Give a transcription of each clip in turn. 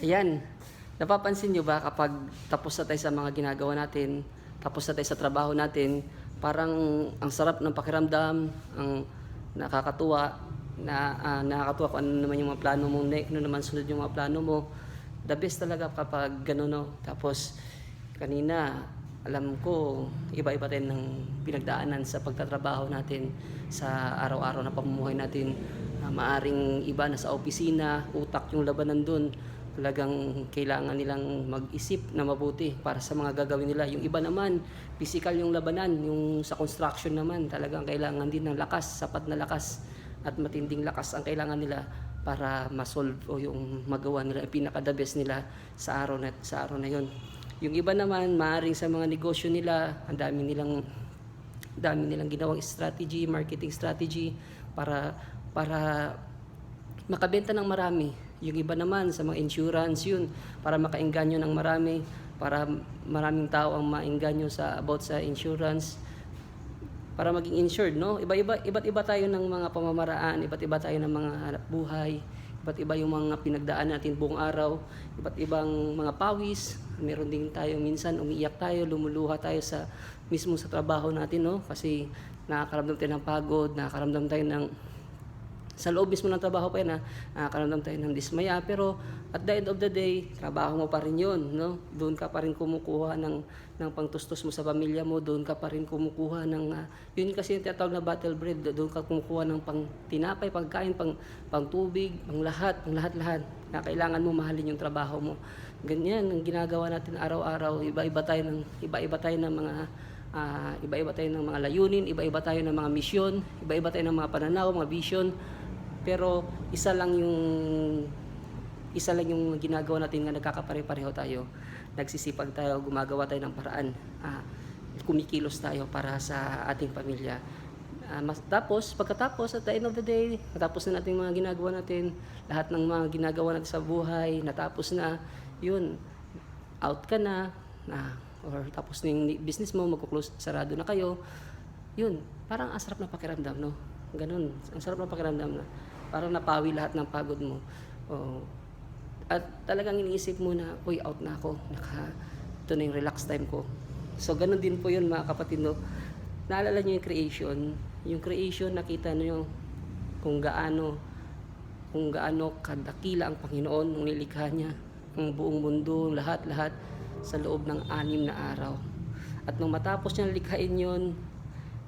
Ayan, napapansin nyo ba kapag tapos na tayo sa mga ginagawa natin, tapos na tayo sa trabaho natin, parang ang sarap ng pakiramdam, ang nakakatuwa, nakakatuwa kung ano naman yung mga plano mo, ano naman sunod yung mga plano mo. The best talaga kapag gano'n, no? Tapos, kanina, alam ko, iba-iba tayo ng pinagdaanan sa pagtatrabaho natin, sa araw-araw na pamumuhay natin. Maaring iba na sa opisina, utak yung labanan dun, talagang kailangan nilang mag-isip na mabuti para sa mga gagawin nila. Yung iba naman, physical yung labanan, yung sa construction naman, talagang kailangan din ng lakas, sapat na lakas at matinding lakas ang kailangan nila para ma-solve o yung magawa nila, pinaka-the best nila sa araw na yun. Yung iba naman, maaring sa mga negosyo nila, ang dami nilang ginawang strategy, marketing strategy para makabenta ng marami. Yung iba naman sa mga insurance, yun, para makaengganyo ng marami, para maraming tao ang maengganyo about sa insurance, para maging insured, no? Iba't iba tayo ng mga pamamaraan, iba't iba tayo ng mga hanap buhay, iba't iba yung mga pinagdaan natin buong araw, iba't ibang mga pawis. Meron din tayo minsan umiiyak tayo, lumuluha tayo mismo sa trabaho natin, no? Kasi nakakaramdam tayo ng pagod, nakakaramdam tayo ng sa loob mismo ng trabaho pa yan, nakakaramdam tayo ng dismaya, pero at the end of the day, trabaho mo pa rin yun, no? Doon ka pa rin kumukuha ng pangtustos mo sa pamilya mo, doon ka pa rin kumukuha ng, yun kasi yung tinatawag na battle bread, doon ka kumukuha ng pang tinapay, pagkain, pang tubig, pang lahat, na kailangan mo mahalin yung trabaho mo. Ganyan ang ginagawa natin araw-araw, iba-iba tayo ng mga layunin, iba-iba tayo ng mga misyon, iba-iba tayo ng mga pananaw, mga vision. Pero isa lang yung ginagawa natin nga nagkakapare-pareho tayo. Nagsisipag tayo, gumagawa tayo ng paraan. Kumikilos tayo para sa ating pamilya. Pagkatapos, at the end of the day, natapos na natin mga ginagawa natin, lahat ng mga ginagawa natin sa buhay, natapos na, yun, out ka na, or tapos na yung business mo, magkuklose, sarado na kayo, yun, parang ang sarap na pakiramdam, no? Ganun, ang sarap na pakiramdam na, parang napawi lahat ng pagod mo. At talagang iniisip mo na, uy, out na ako, ito na yung relax time ko. So, ganun din po yun mga kapatid, no? Naalala nyo yung creation, nakita nyo kung gaano kadakila ang Panginoon nung nilikha niya ang buong mundo, lahat sa loob ng 6 na araw. At nung matapos niya likhain yun,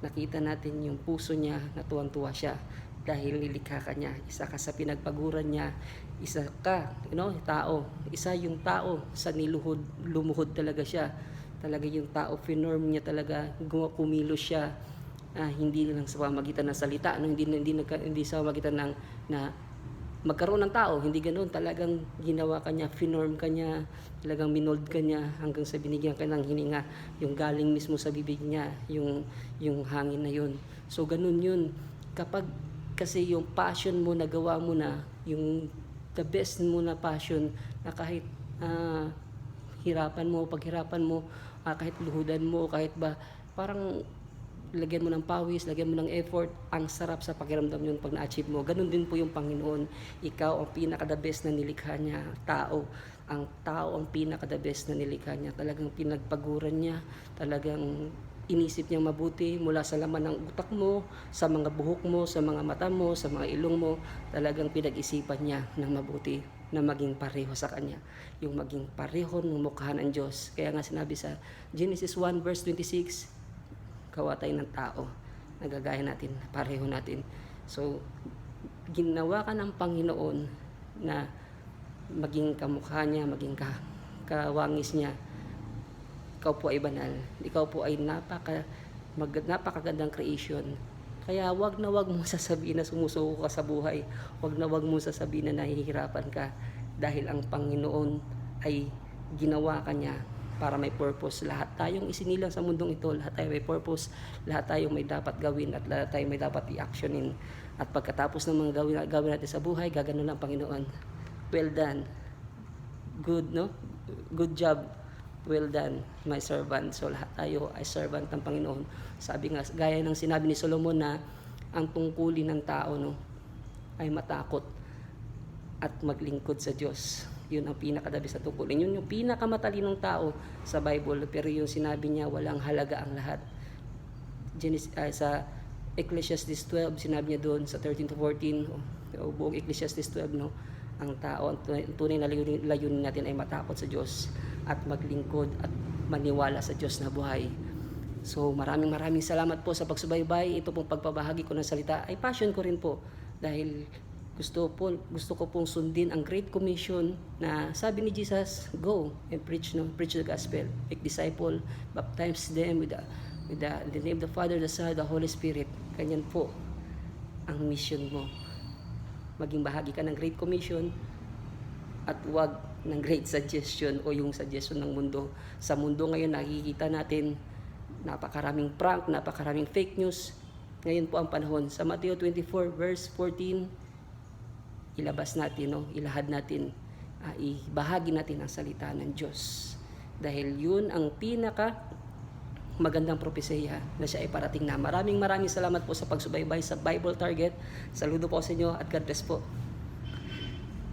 nakita natin yung puso niya, natuwang-tuwa siya dahil nilikha ka niya. Isa ka sa pinagpaguran niya, isa ka, tao. Isa yung tao sa lumuhod talaga siya. Talaga yung tao, finorm niya talaga, kumilos siya. Hindi lang sa pamamagitan ng salita, hindi sa pamamagitan ng na magkaroon ng tao, hindi ganoon, talagang ginawa ka niya, finorm ka niya, talagang minold ka niya hanggang sa binigyan ka ng hininga, yung galing mismo sa bibig niya, yung hangin na yun. So ganun yun, kapag kasi yung passion mo, nagawa mo na, yung the best mo na passion, na kahit paghirapan mo, kahit luhudan mo, kahit ba, parang lagyan mo ng pawis, lagyan mo ng effort, ang sarap sa pakiramdam yun pag na-achieve mo. Ganun din po yung Panginoon. Ikaw ang pinaka-the best na nilikha niya. Ang tao ang pinaka-the best na nilikha niya. Talagang pinagpaguran niya, talagang inisip niya mabuti mula sa laman ng utak mo, sa mga buhok mo, sa mga mata mo, sa mga ilong mo. Talagang pinag-isipan niya ng mabuti na maging pareho sa Kanya. Yung maging pareho ng mukha ng Diyos. Kaya nga sinabi sa Genesis 1 verse 26, gawa tayo ng tao, nagagaya natin, pareho natin. So, ginawa ka ng Panginoon na maging kamukha niya, maging kawangis niya. Ikaw po ay banal. Ikaw po ay napakagandang creation. Kaya wag mo sasabihin na sumusuko ka sa buhay. Wag mo sasabihin na nahihirapan ka dahil ang Panginoon ay ginawa ka niya para may purpose. Lahat tayong isinilang sa mundong ito, lahat tayo may purpose, lahat tayong may dapat gawin at lahat tayong may dapat i-actionin. At pagkatapos ng mga gawin natin sa buhay, gagano lang Panginoon. Well done. Good, no? Good job. Well done, my servant. So lahat tayo ay servant ng Panginoon. Sabi nga, gaya ng sinabi ni Solomon na ang tungkulin ng tao, no, ay matakot at maglingkod sa Diyos. Yun ang pinakadabi sa tungkulin. Yun yung pinakamatalinong tao sa Bible, pero yung sinabi niya walang halaga ang lahat. Sa Ecclesiastes 12, sinabi niya doon sa 13 to 14, o buong Ecclesiastes 12, no, ang tao, ang tunay na layunin natin ay matakot sa Diyos at maglingkod at maniwala sa Diyos na buhay. So maraming salamat po sa pagsubaybay. Ito pong pagpabahagi ko ng salita ay passion ko rin po, dahil gusto ko pong sundin ang Great Commission na sabi ni Jesus, go and preach the gospel, make disciple, baptize them in the name of the Father, the Son, the Holy Spirit. Ganyan po ang mission mo. Maging bahagi ka ng Great Commission at wag ng Great Suggestion o yung suggestion ng mundo. Sa mundo ngayon nakikita natin napakaraming prank, napakaraming fake news. Ngayon po ang panahon. Sa Mateo 24 verse 14, ilabas natin, no? Ilahad natin, ibahagi natin ang salita ng Diyos. Dahil yun ang pinaka magandang propesya na siya ay parating na. Maraming salamat po sa pagsubaybay sa Bible Target. Saludo po sa inyo at God bless po.